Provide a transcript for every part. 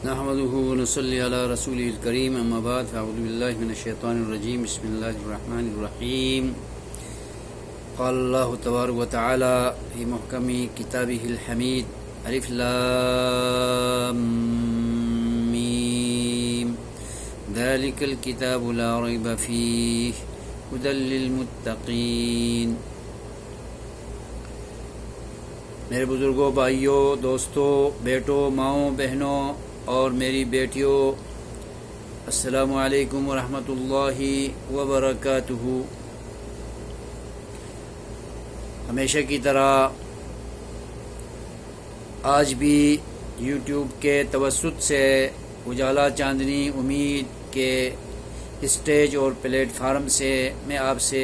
نحمده ونصلي على رسوله الكريم اما بعد فاعوذ بالله من الشيطان الرجيم بسم الله الرحمن الرحيم قال الله تبارك وتعالى في محكم كتابه الحميد الف لام ميم ذلك الكتاب لا ريب فيه هدى للمتقين۔ میرے بزرگوں، بھائیوں، دوستوں، بیٹوں، ماؤں، بہنوں اور میری بیٹیوں، السلام علیکم ورحمۃ اللہ وبرکاتہ۔ ہمیشہ کی طرح آج بھی یوٹیوب کے توسط سے اجالا چاندنی امید کے اسٹیج اور پلیٹ فارم سے میں آپ سے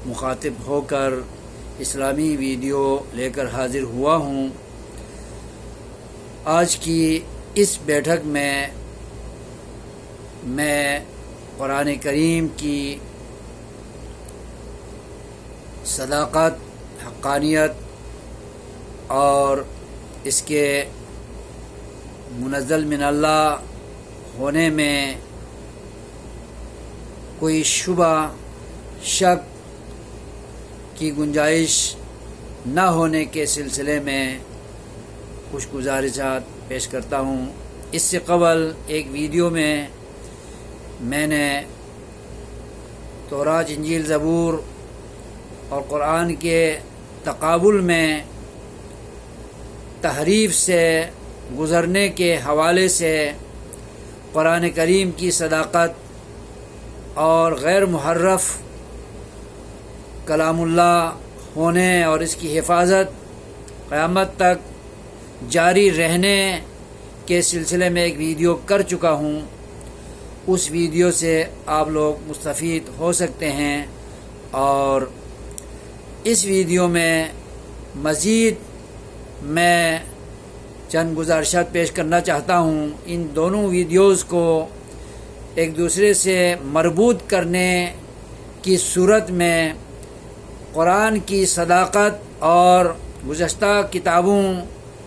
مخاطب ہو کر اسلامی ویڈیو لے کر حاضر ہوا ہوں۔ آج کی اس بیٹھک میں قرآن کریم کی صداقت، حقانیت اور اس کے منزل من اللہ ہونے میں کوئی شبہ، شک کی گنجائش نہ ہونے کے سلسلے میں کچھ گزارشات پیش کرتا ہوں۔ اس سے قبل ایک ویڈیو میں نے تورات، انجیل، زبور اور قرآن کے تقابل میں تحریف سے گزرنے کے حوالے سے قرآن کریم کی صداقت اور غیر محرف کلام اللہ ہونے اور اس کی حفاظت قیامت تک جاری رہنے کے سلسلے میں ایک ویڈیو کر چکا ہوں۔ اس ویڈیو سے آپ لوگ مستفید ہو سکتے ہیں، اور اس ویڈیو میں مزید میں چند گزارشات پیش کرنا چاہتا ہوں۔ ان دونوں ویڈیوز کو ایک دوسرے سے مربوط کرنے کی صورت میں قرآن کی صداقت اور گزشتہ کتابوں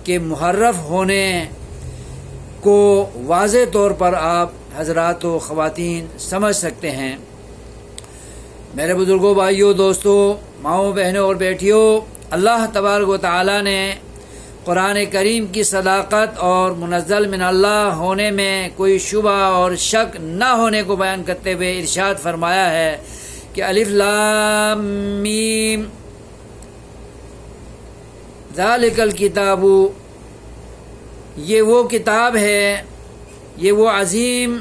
کے محرف ہونے کو واضح طور پر آپ حضرات و خواتین سمجھ سکتے ہیں۔ میرے بزرگوں، بھائیوں، دوستوں، ماؤں، بہنوں اور بیٹیوں، اللہ تبارک و تعالی نے قرآن کریم کی صداقت اور منزل من اللہ ہونے میں کوئی شبہ اور شک نہ ہونے کو بیان کرتے ہوئے ارشاد فرمایا ہے کہ الف لام میم ذالک الکتاب، یہ وہ کتاب ہے، یہ وہ عظیم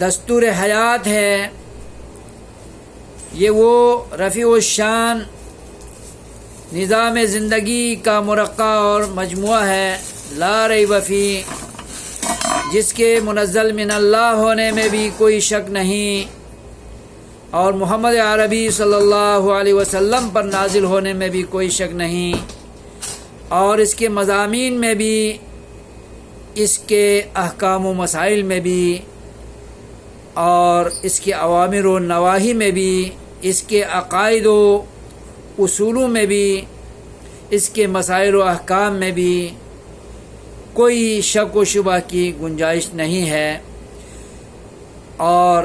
دستور حیات ہے، یہ وہ رفیع الشان نظام زندگی کا مرقع اور مجموعہ ہے، لا ریب فیہ، جس کے منزل من اللہ ہونے میں بھی کوئی شک نہیں، اور محمد عربی صلی اللہ علیہ وسلم پر نازل ہونے میں بھی کوئی شک نہیں، اور اس کے مضامین میں بھی، اس کے احکام و مسائل میں بھی، اور اس کے اوامر و نواہی میں بھی، اس کے عقائد و اصولوں میں بھی، اس کے مسائل و احکام میں بھی کوئی شک و شبہ کی گنجائش نہیں ہے۔ اور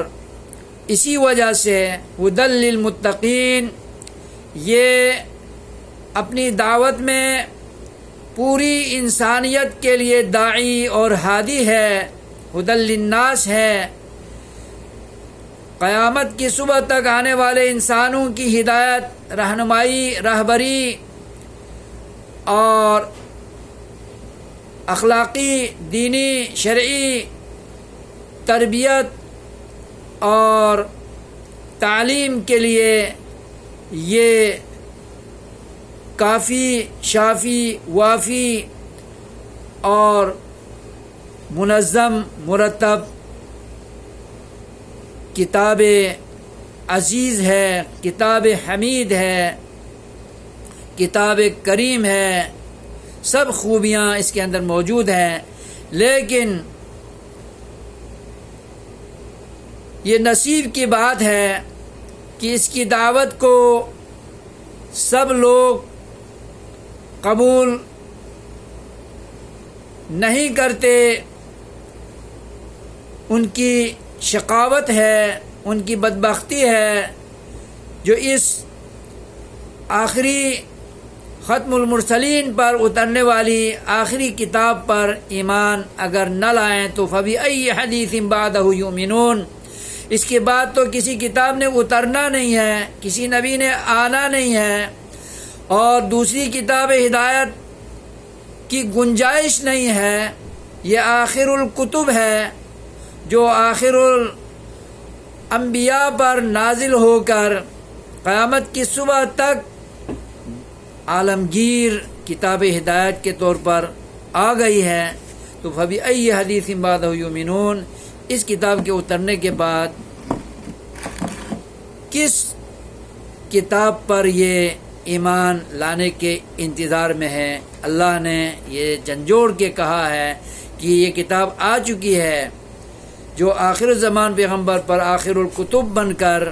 اسی وجہ سے ہدی للمتقین، یہ اپنی دعوت میں پوری انسانیت کے لیے داعی اور ہادی ہے، ہدی للناس ہے، قیامت کی صبح تک آنے والے انسانوں کی ہدایت، رہنمائی، رہبری اور اخلاقی، دینی، شرعی تربیت اور تعلیم کے لیے یہ کافی، شافی، وافی اور منظم، مرتب کتاب عزیز ہے، کتاب حمید ہے، کتاب کریم ہے، سب خوبیاں اس کے اندر موجود ہیں۔ لیکن یہ نصیب کی بات ہے کہ اس کی دعوت کو سب لوگ قبول نہیں کرتے ان کی شقاوت ہے، ان کی بدبختی ہے، جو اس آخری ختم المرسلین پر اترنے والی آخری کتاب پر ایمان اگر نہ لائیں تو فَبِأَيِّ حَدِيثٍ بَعْدَهُ يُؤْمِنُونَ، اس کے بعد تو کسی کتاب نے اترنا نہیں ہے، کسی نبی نے آنا نہیں ہے، اور دوسری کتاب ہدایت کی گنجائش نہیں ہے۔ یہ آخر الکتب ہے جو آخر الانبیاء پر نازل ہو کر قیامت کی صبح تک عالمگیر کتاب ہدایت کے طور پر آ گئی ہے۔ تو فَبِأَيِّ حَدِيثٍ بَعْدَهُ يُؤْمِنُونَ، اس کتاب کے اترنے کے بعد کس کتاب پر یہ ایمان لانے کے انتظار میں ہے؟ اللہ نے یہ جھنجھوڑ کے کہا ہے کہ یہ کتاب آ چکی ہے جو آخر الزمان پیغمبر پر آخر الکتب بن کر،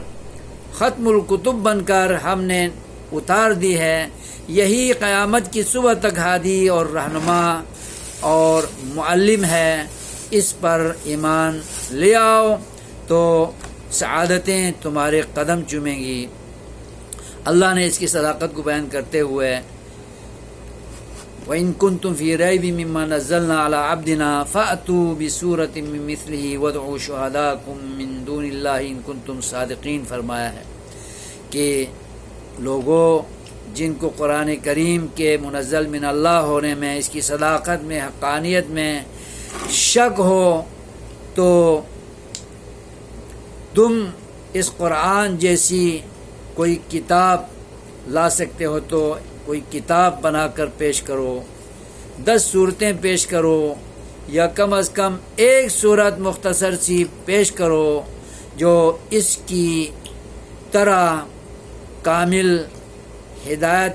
ختم الکتب بن کر ہم نے اتار دی ہے، یہی قیامت کی صبح تک ہادی اور رہنما اور معلم ہے، اس پر ایمان لے آؤ تو سعادتیں تمہارے قدم چومیں گی۔ اللہ نے اس کی صداقت کو بیان کرتے ہوئے وَإِن كُنتُمْ فِي رَيْبٍ مِّمَّا نَزَّلْنَا عَلَىٰ عَبْدِنَا فَأْتُوا بِسُورَةٍ مِّن مِّثْلِهِ وَادْعُوا شُهَدَاءَكُم مِّن دُونِ اللَّهِ إِن كُنتُمْ صَادِقِينَ، فرمایا ہے کہ لوگوں جن کو قرآن کریم کے منزل من اللہ ہونے میں، اس کی صداقت میں، حقانیت میں شک ہو تو تم اس قرآن جیسی کوئی کتاب لا سکتے ہو تو کوئی کتاب بنا کر پیش کرو، 10 صورتیں پیش کرو، یا کم از کم ایک صورت مختصر سی پیش کرو جو اس کی طرح کامل ہدایت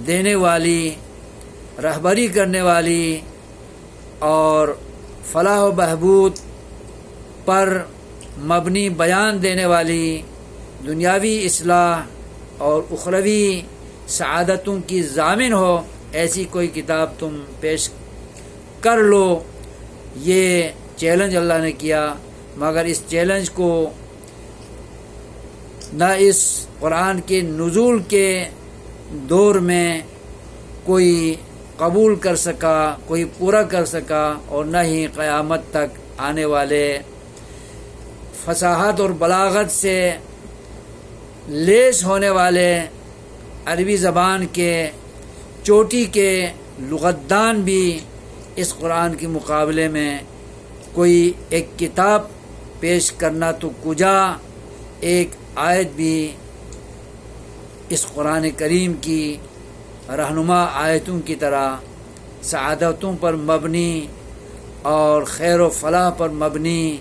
دینے والی، رہبری کرنے والی اور فلاح و بہبود پر مبنی بیان دینے والی، دنیاوی اصلاح اور اخروی سعادتوں کی ضامن ہو، ایسی کوئی کتاب تم پیش کر لو۔ یہ چیلنج اللہ نے کیا، مگر اس چیلنج کو نہ اس قرآن کے نزول کے دور میں کوئی قبول کر سکا، کوئی پورا کر سکا، اور نہ ہی قیامت تک آنے والے فصاحت اور بلاغت سے لیس ہونے والے عربی زبان کے چوٹی کے لغتدان بھی اس قرآن کے مقابلے میں کوئی ایک کتاب پیش کرنا تو کجا، ایک آیت بھی اس قرآن کریم کی رہنما آیتوں کی طرح سعادتوں پر مبنی اور خیر و فلاح پر مبنی،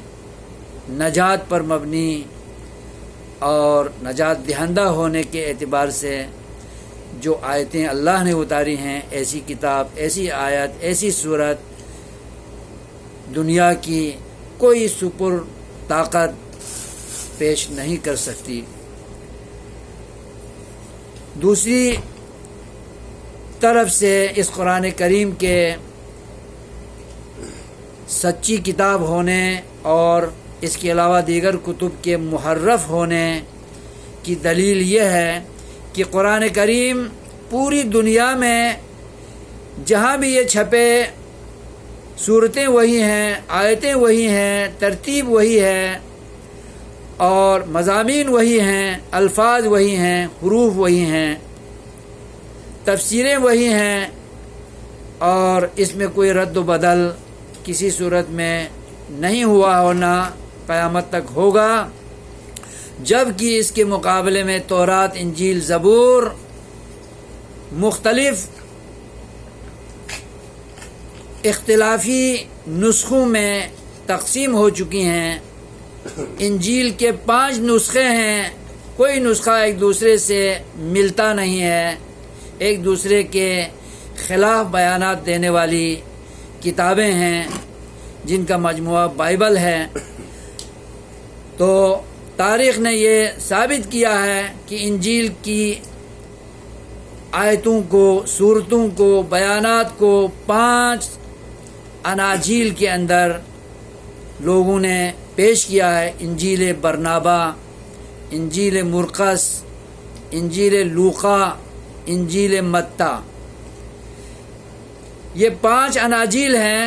نجات پر مبنی اور نجات دہندہ ہونے کے اعتبار سے جو آیتیں اللہ نے اتاری ہیں، ایسی کتاب، ایسی آیت، ایسی صورت دنیا کی کوئی سپر طاقت پیش نہیں کر سکتی۔ دوسری طرف سے اس قرآن کریم کے سچی کتاب ہونے اور اس کے علاوہ دیگر کتب کے محرف ہونے کی دلیل یہ ہے کہ قرآن کریم پوری دنیا میں جہاں بھی یہ چھپے، صورتیں وہی ہیں، آیتیں وہی ہیں، ترتیب وہی ہے اور مضامین وہی ہیں، الفاظ وہی ہیں، حروف وہی ہیں، تفسیریں وہی ہیں، اور اس میں کوئی رد و بدل کسی صورت میں نہیں ہوا ہونا قیامت تک ہوگا، جبکہ اس کے مقابلے میں تورات، انجیل، زبور مختلف اختلافی نسخوں میں تقسیم ہو چکی ہیں۔ انجیل کے 5 نسخے ہیں، کوئی نسخہ ایک دوسرے سے ملتا نہیں ہے، ایک دوسرے کے خلاف بیانات دینے والی کتابیں ہیں جن کا مجموعہ بائبل ہے۔ تو تاریخ نے یہ ثابت کیا ہے کہ انجیل کی آیتوں کو، صورتوں کو، بیانات کو 5 اناجیل کے اندر لوگوں نے پیش کیا ہے، انجیل برنابا، انجیل مرقس، انجیل لوقا، انجیل متی۔ یہ 5 اناجیل ہیں،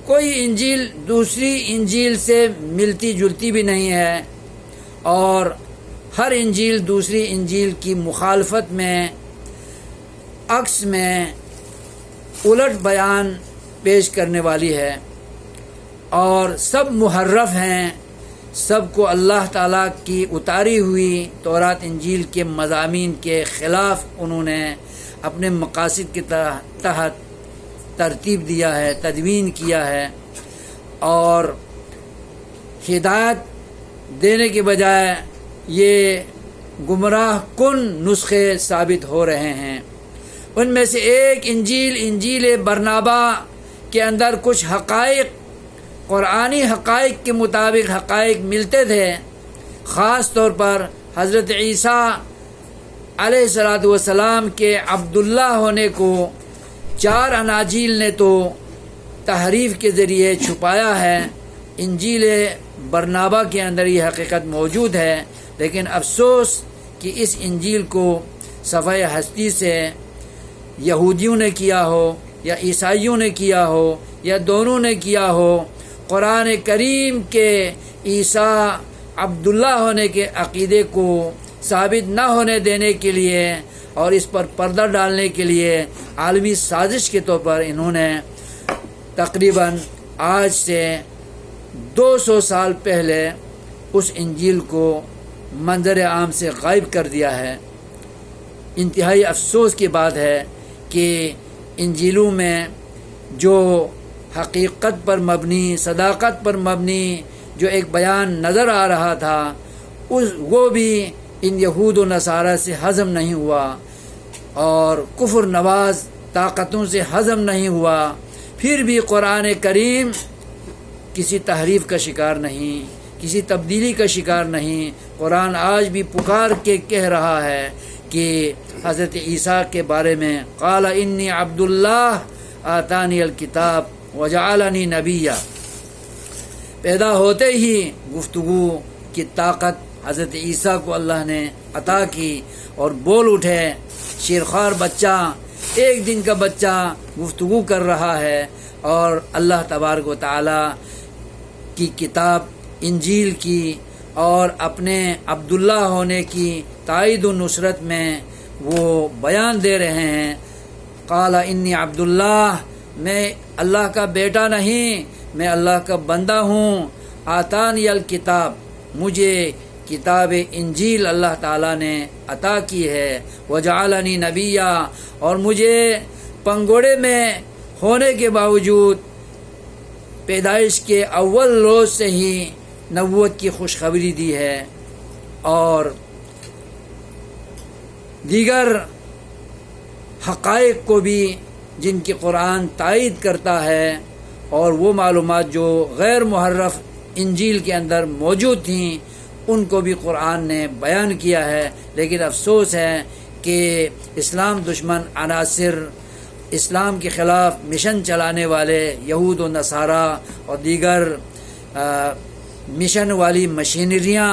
کوئی انجیل دوسری انجیل سے ملتی جلتی بھی نہیں ہے، اور ہر انجیل دوسری انجیل کی مخالفت میں، عکس میں، الٹ بیان پیش کرنے والی ہے، اور سب محرف ہیں، سب کو اللہ تعالیٰ کی اتاری ہوئی تورات انجیل کے مضامین کے خلاف انہوں نے اپنے مقاصد کے تحت ترتیب دیا ہے، تدوین کیا ہے، اور ہدایت دینے کے بجائے یہ گمراہ کن نسخے ثابت ہو رہے ہیں۔ ان میں سے ایک انجیل برنابا کے اندر کچھ حقائق، قرآنی حقائق کے مطابق حقائق ملتے تھے، خاص طور پر حضرت عیسیٰ علیہ السلام کے عبداللہ ہونے کو 4 اناجیل نے تو تحریف کے ذریعے چھپایا ہے۔ انجیل برنابا کے اندر یہ حقیقت موجود ہے، لیکن افسوس کہ اس انجیل کو صفحہ ہستی سے یہودیوں نے کیا ہو یا عیسائیوں نے کیا ہو یا دونوں نے کیا ہو، قرآن کریم کے عیسیٰ عبداللہ ہونے کے عقیدے کو ثابت نہ ہونے دینے کے لیے اور اس پر پردہ ڈالنے کے لیے عالمی سازش کے طور پر انہوں نے تقریباً آج سے 200 سال پہلے اس انجیل کو منظر عام سے غائب کر دیا ہے۔ انتہائی افسوس کی بات ہے کہ انجیلوں میں جو حقیقت پر مبنی، صداقت پر مبنی جو ایک بیان نظر آ رہا تھا، وہ بھی ان یہود و نصارہ سے ہضم نہیں ہوا، اور کفر نواز طاقتوں سے ہضم نہیں ہوا۔ پھر بھی قرآن کریم کسی تحریف کا شکار نہیں، کسی تبدیلی کا شکار نہیں۔ قرآن آج بھی پکار کے کہہ رہا ہے کہ حضرت عیسیٰ کے بارے میں قال انی عبداللہ آتانی الکتاب وجعلنی نبیا، پیدا ہوتے ہی گفتگو کی طاقت حضرت عیسیٰ کو اللہ نے عطا کی اور بول اٹھے۔ شیرخوار بچہ، ایک دن کا بچہ گفتگو کر رہا ہے، اور اللہ تبارک و تعالی کی کتاب انجیل کی اور اپنے عبداللہ ہونے کی تائید و نصرت میں وہ بیان دے رہے ہیں، قال انی عبداللہ، میں اللہ کا بیٹا نہیں، میں اللہ کا بندہ ہوں، آتانی الکتاب، مجھے کتاب انجیل اللہ تعالیٰ نے عطا کی ہے، وجعلنی نبیا، اور مجھے پنگوڑے میں ہونے کے باوجود پیدائش کے اول روز سے ہی نبوت کی خوشخبری دی ہے، اور دیگر حقائق کو بھی جن کی قرآن تائید کرتا ہے، اور وہ معلومات جو غیر محرف انجیل کے اندر موجود تھیں ان کو بھی قرآن نے بیان کیا ہے۔ لیکن افسوس ہے کہ اسلام دشمن عناصر، اسلام کے خلاف مشن چلانے والے یہود و نصارہ اور دیگر مشن والی مشینریاں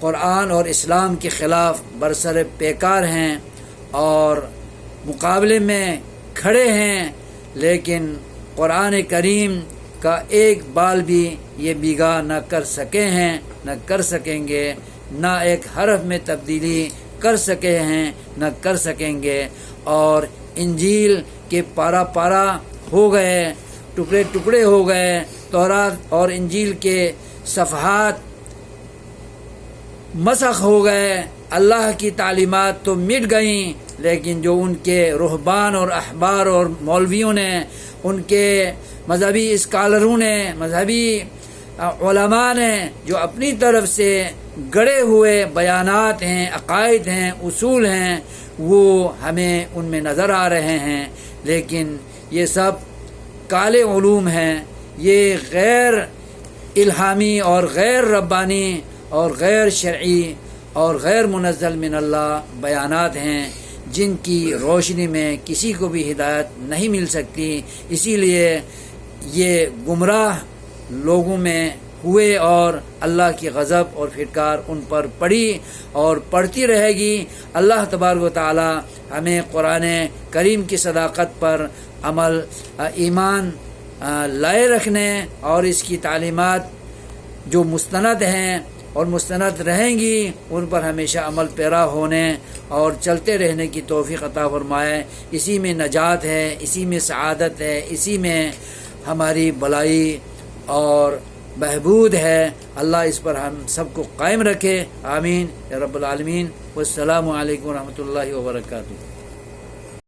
قرآن اور اسلام کے خلاف برسر پیکار ہیں اور مقابلے میں کھڑے ہیں، لیکن قرآن کریم کا ایک بال بھی یہ بیگا نہ کر سکے ہیں، نہ کر سکیں گے، نہ ایک حرف میں تبدیلی کر سکے ہیں، نہ کر سکیں گے، اور انجیل کے پارا پارا ہو گئے، ٹکڑے ٹکڑے ہو گئے، تورات اور انجیل کے صفحات مسخ ہو گئے، اللہ کی تعلیمات تو مٹ گئیں، لیکن جو ان کے رہبان اور احبار اور مولویوں نے، ان کے مذہبی اسکالروں نے، مذہبی علماء نے جو اپنی طرف سے گڑے ہوئے بیانات ہیں، عقائد ہیں، اصول ہیں، وہ ہمیں ان میں نظر آ رہے ہیں، لیکن یہ سب کالے علوم ہیں، یہ غیر الہامی اور غیر ربانی اور غیر شرعی اور غیر منزل من اللہ بیانات ہیں، جن کی روشنی میں کسی کو بھی ہدایت نہیں مل سکتی۔ اسی لیے یہ گمراہ لوگوں میں ہوئے اور اللہ کی غضب اور پھٹکار ان پر پڑی اور پڑتی رہے گی۔ اللہ تبارک و تعالی ہمیں قرآن کریم کی صداقت پر عمل ایمان لائے رکھنے اور اس کی تعلیمات جو مستند ہیں اور مستند رہیں گی ان پر ہمیشہ عمل پیرا ہونے اور چلتے رہنے کی توفیق عطا فرمائے۔ اسی میں نجات ہے، اسی میں سعادت ہے، اسی میں ہماری بھلائی اور بہبود ہے۔ اللہ اس پر ہم سب کو قائم رکھے، آمین یا رب العالمین۔ والسلام علیکم ورحمۃ اللہ وبرکاتہ۔